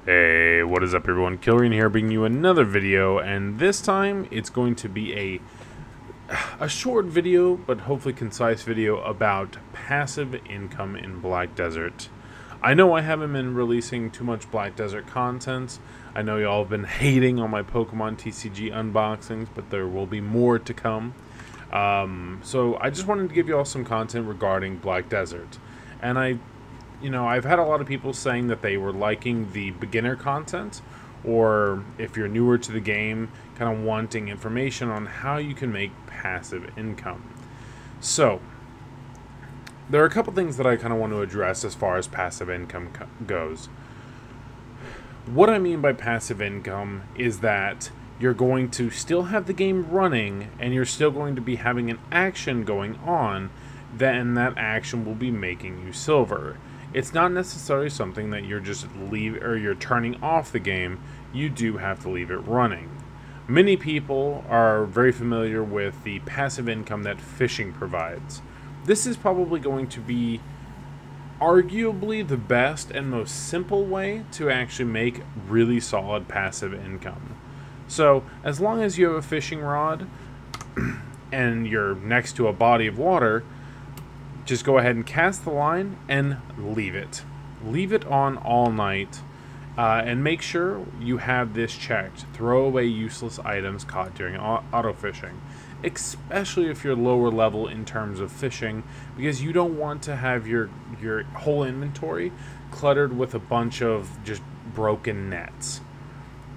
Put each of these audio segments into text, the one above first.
Hey, what is up everyone? Kilrian here bringing you another video, and this time it's going to be a short video, but hopefully concise video about passive income in Black Desert. I know I haven't been releasing too much Black Desert content. I know y'all have been hating on my Pokemon TCG unboxings, but there will be more to come. So I just wanted to give you all some content regarding Black Desert. And I've had a lot of people saying that they were liking the beginner content, or if you're newer to the game, kind of wanting information on how you can make passive income. So, there are a couple things that I kind of want to address as far as passive income goes. What I mean by passive income is that you're going to still have the game running, and you're still going to be having an action going on, then that action will be making you silver. It's not necessarily something that you're just you're turning off the game. You do have to leave it running. Many people are very familiar with the passive income that fishing provides. This is probably going to be arguably the best and most simple way to actually make really solid passive income. So, as long as you have a fishing rod and you're next to a body of water, just go ahead and cast the line and leave it. Leave it on all night, and make sure you have this checked. Throw away useless items caught during auto fishing, especially if you're lower level in terms of fishing, because you don't want to have your whole inventory cluttered with a bunch of just broken nets.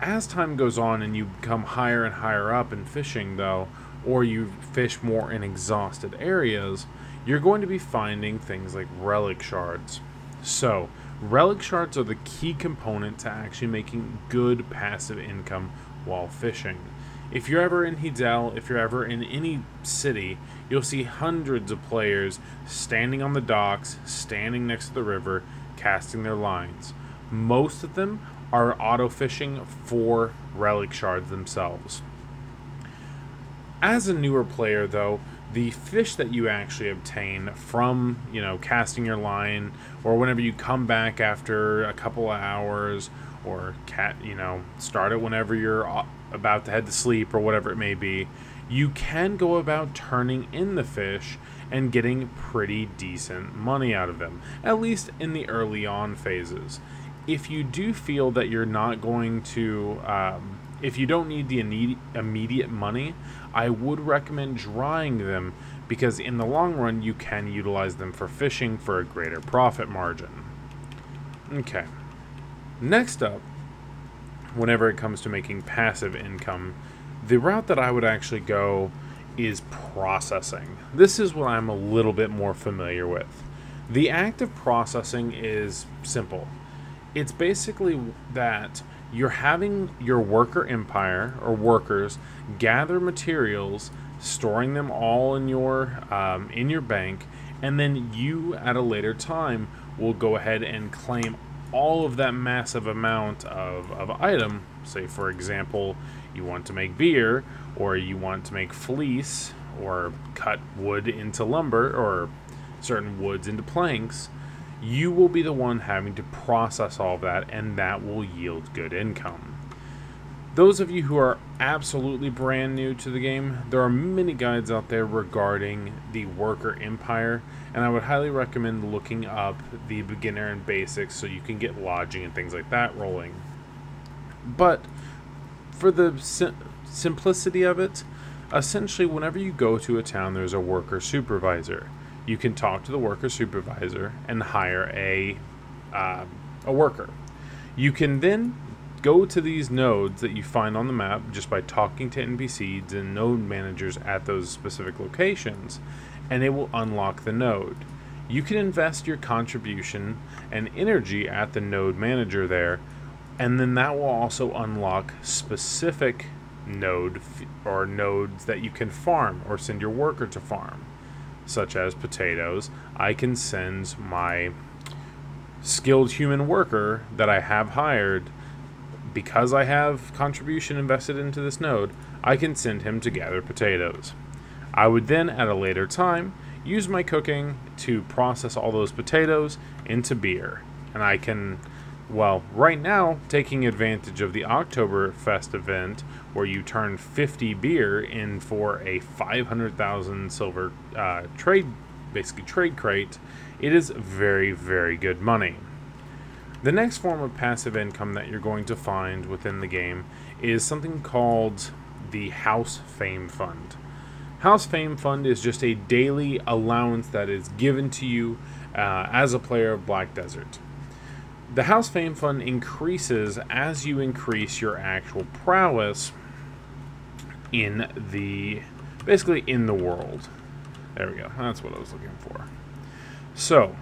As time goes on and you become higher and higher up in fishing, though, or you fish more in exhausted areas, you're going to be finding things like relic shards. So, relic shards are the key component to actually making good passive income while fishing. If you're ever in Heidel, if you're ever in any city, you'll see hundreds of players standing on the docks, standing next to the river, casting their lines. Most of them are auto fishing for relic shards themselves. As a newer player, though, the fish that you actually obtain from, casting your line, or whenever you come back after a couple of hours, or start it whenever you're about to head to sleep, or whatever it may be, you can go about turning in the fish and getting pretty decent money out of them, at least in the early on phases. If you do feel that you're not going to, if you don't need the immediate money, I would recommend drying them, because in the long run you can utilize them for fishing for a greater profit margin. Okay. Next up, whenever it comes to making passive income, the route that I would actually go is processing. This is what I'm a little bit more familiar with. The act of processing is simple. It's basically that you're having your worker empire, or workers, gather materials, storing them all in your bank, and then you at a later time will go ahead and claim all of that massive amount of item. Say, for example, you want to make beer, or you want to make fleece, or cut wood into lumber, or certain woods into planks. You will be the one having to process all of that, and that will yield good income. Those of you who are absolutely brand new to the game, there are many guides out there regarding the worker empire, and I would highly recommend looking up the beginner and basics so you can get lodging and things like that rolling. But for the simplicity of it, essentially whenever you go to a town, there's a worker supervisor. You can talk to the worker supervisor and hire a worker. You can then go to these nodes that you find on the map just by talking to NPCs and node managers at those specific locations, and it will unlock the node. You can invest your contribution and energy at the node manager there, and then that will also unlock specific nodes that you can farm or send your worker to farm, such as potatoes. I can send my skilled human worker that I have hired, because I have contribution invested into this node, I can send him to gather potatoes. I would then, at a later time, use my cooking to process all those potatoes into beer, and I can Well, right now, taking advantage of the Oktoberfest event, where you turn 50 beer in for a 500,000 silver trade crate, it is very, very good money. The next form of passive income that you're going to find within the game is something called the House Fame Fund. House Fame Fund is just a daily allowance that is given to you as a player of Black Desert. The House Fame Fund increases as you increase your actual prowess basically in the world. There we go. That's what I was looking for. So,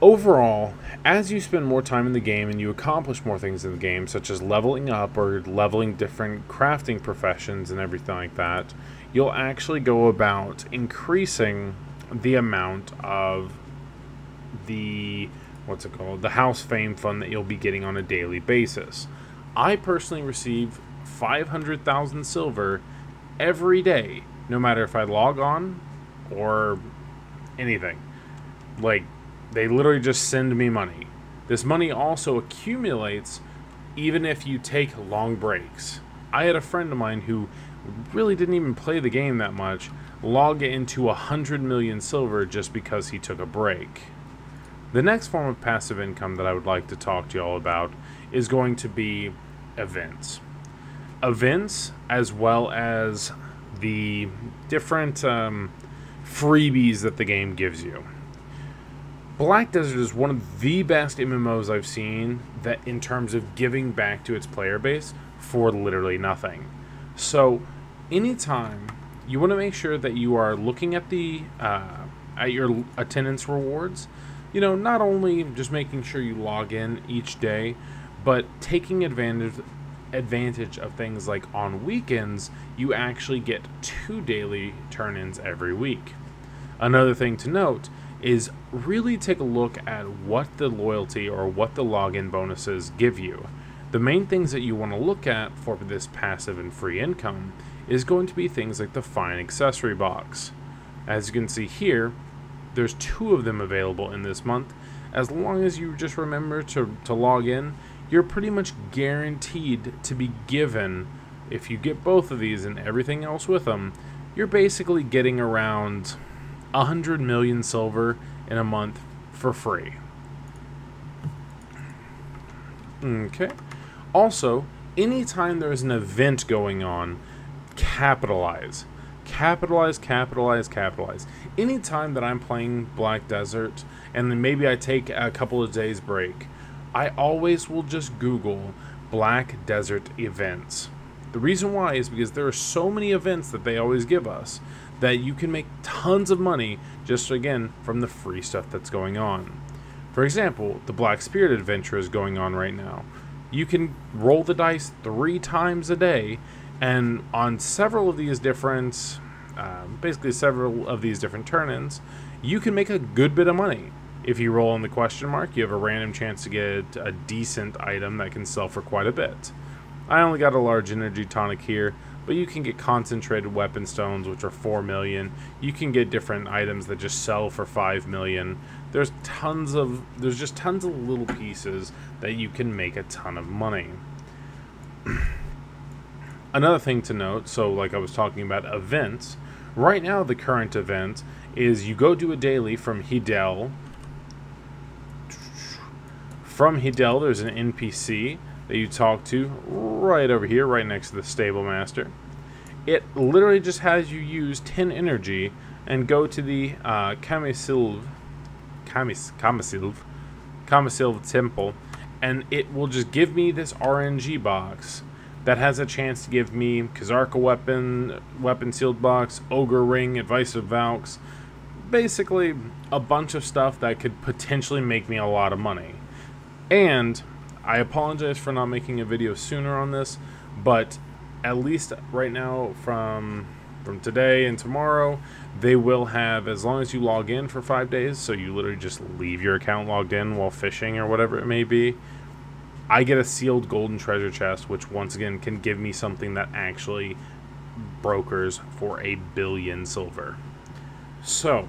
overall, as you spend more time in the game and you accomplish more things in the game, such as leveling up or leveling different crafting professions and everything like that, you'll actually go about increasing the amount of the House Fame Fund that you'll be getting on a daily basis. I personally receive 500,000 silver every day, no matter if I log on or anything. Like, they literally just send me money. This money also accumulates even if you take long breaks. I had a friend of mine who really didn't even play the game that much log into 100 million silver just because he took a break. The next form of passive income that I would like to talk to you all about is going to be events. Events, as well as the different freebies that the game gives you. Black Desert is one of the best MMOs I've seen that in terms of giving back to its player base for literally nothing. So anytime you want to make sure that you are looking at at your attendance rewards, you know, not only just making sure you log in each day, but taking advantage of things like on weekends, you actually get 2 daily turn-ins every week. Another thing to note is really take a look at what the loyalty or what the login bonuses give you. The main things that you want to look at for this passive and free income is going to be things like the Fine Accessory box. As you can see here, there's 2 of them available in this month. As long as you just remember to log in, you're pretty much guaranteed to be given, if you get both of these and everything else with them, you're basically getting around 100 million silver in a month for free. Okay. Also, anytime there's an event going on, capitalize. Capitalize, capitalize, capitalize. Anytime that I'm playing Black Desert, and then maybe I take a couple of days break, I always will just Google Black Desert events. The reason why is because there are so many events that they always give us that you can make tons of money just, again, from the free stuff that's going on. For example, the Black Spirit adventure is going on right now. You can roll the dice 3 times a day, and on several of these different, turn-ins, you can make a good bit of money. If you roll on the question mark, you have a random chance to get a decent item that can sell for quite a bit. I only got a large energy tonic here, but you can get concentrated weapon stones, which are 4 million. You can get different items that just sell for 5 million. There's just tons of little pieces that you can make a ton of money. Another thing to note, so like I was talking about events, right now the current event is you go do a daily from Hidel. From Hidel, there's an NPC that you talk to right over here, right next to the Stable Master. It literally just has you use 10 energy and go to the Kamisilv Temple, and it will just give me this RNG box that has a chance to give me Kazarka weapon sealed box, Ogre ring, Advice of Valks, basically a bunch of stuff that could potentially make me a lot of money. And I apologize for not making a video sooner on this, but at least right now from today and tomorrow, they will have, as long as you log in for 5 days, so you literally just leave your account logged in while fishing or whatever it may be, I get a sealed golden treasure chest, which once again can give me something that actually brokers for 1 billion silver. So,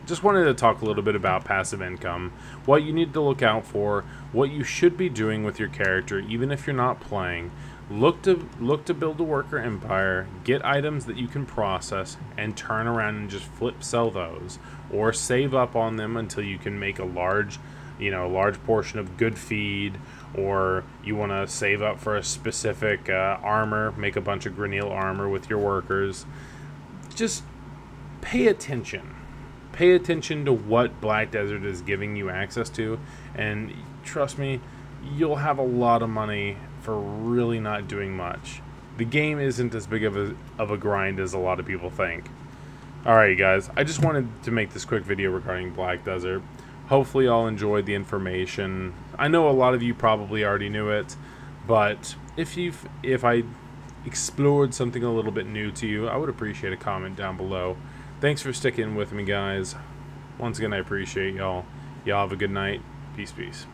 just wanted to talk a little bit about passive income, what you need to look out for, what you should be doing with your character, even if you're not playing. Look to build a worker empire, get items that you can process, and turn around and just flip sell those, or save up on them until you can make a large portion of good feed, or you want to save up for a specific armor, make a bunch of Grineal armor with your workers. Just pay attention. Pay attention to what Black Desert is giving you access to, and trust me, you'll have a lot of money for really not doing much. The game isn't as big of a grind as a lot of people think. Alright guys, I just wanted to make this quick video regarding Black Desert. Hopefully y'all enjoyed the information. I know a lot of you probably already knew it, but if I explored something a little bit new to you, I would appreciate a comment down below. Thanks for sticking with me, guys. Once again, I appreciate y'all. Y'all have a good night. Peace, peace.